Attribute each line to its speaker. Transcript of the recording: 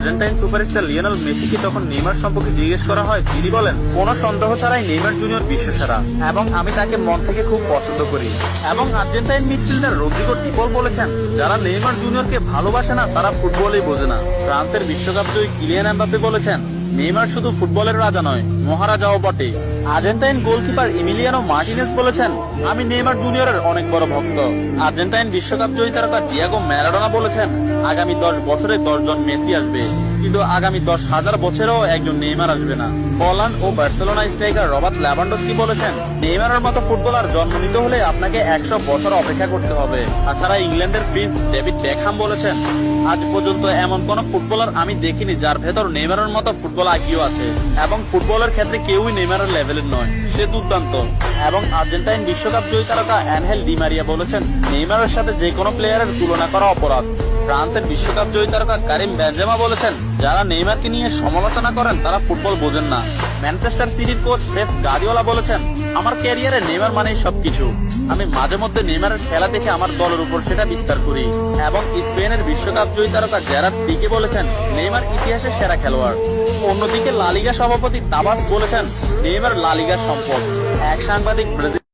Speaker 1: Argentine superstar Lionel মেসিকে তখন Neymar সম্পর্কে জিজ্ঞেস করা হয়, তিনি বলেন, কোনো সন্দেহ ছাড়াই নেইমার জুনিয়র বিশ্বসেরা এবং আমি তাকে মন থেকে খুব পছন্দ করি। এবং আর্জেন্টাইন মিডফিল্ডার রদ্রিগো ডি পল বলেছেন, যারা নেইমার জুনিয়রকে ভালোবাসে না তারা ফুটবলই বোঝে না। ফ্রান্সের বিশ্বকাপ জয়ী কিলিয়ান এমবাপ্পে বলেছেন, নেইমার শুধু ফুটবলের রাজা নয়, মহারাজাও বটে। আর্জেন্টাইন গোলকিপার ইমিলিয়ানো মার্টিনেজ বলেছেন, আমি নেইমার জুনিয়রের অনেক বড় ভক্ত। আর্জেন্টাইন বিশ্বকাপ জয়ী তারকা ডিয়েগো ম্যারাডোনা বলেছেন, আগামী 10 বছরে 10 জন মেসি আসবে, কিন্তু আগামী 10,000 বছরেও একজন নেইমার আসবে না। পোল্যান্ড ও বার্সেলোনা স্ট্রাইকার রবার্ট লেভানডস্কি বলেছেন, নেইমারের মতো ফুটবলার জন্ম নিতে হলে আপনাকে 100 বছর অপেক্ষা করতে হবে। তাছাড়া ইংল্যান্ডের প্রিন্স ডেভিড বেকহাম বলেছেন, আজ পর্যন্ত এমন কোন ফুটবলার আমি দেখিনি যার ভেতর নেইমারের মতো ফুটবল আইকিউ আছে, এবং ফুটবলের ক্ষেত্রে কেউই নেইমারের লেভেলের নয়, সে দুর্দান্ত। এবং আর্জেন্টাইন বিশ্বকাপ জয়ী তারকা অ্যানহেল ডি মারিয়া বলেছেন, নেইমারের সাথে যে কোনো প্লেয়ারের তুলনা করা অপরাধ। ফ্রান্সের বিশ্বকাপ জয়ী তারকা কারিম বেনজেমা বলেছেন, যারা নেইমারকে নিয়ে সমালোচনা করেন তারা ফুটবল বোঝেন না। ম্যানচেস্টার সিটির কোচ পেপ গার্দিওলা বলেছেন, আমার ক্যারিয়ারে নেইমার মানেই সবকিছু। আমি মাঝে মধ্যে নেইমারের খেলা দেখে আমার দলের উপর সেটা বিস্তার করি। এবং স্পেনের বিশ্বকাপ জয়ী তারকা জেরার্ড পিকে বলেছেন, নেইমার ইতিহাসের সেরা খেলোয়াড়। অন্যদিকে লা লিগা সভাপতি তাবাস বলেছেন, নেইমার লা লিগার সম্পদ। এক সাংবাদিক ব্রাজিল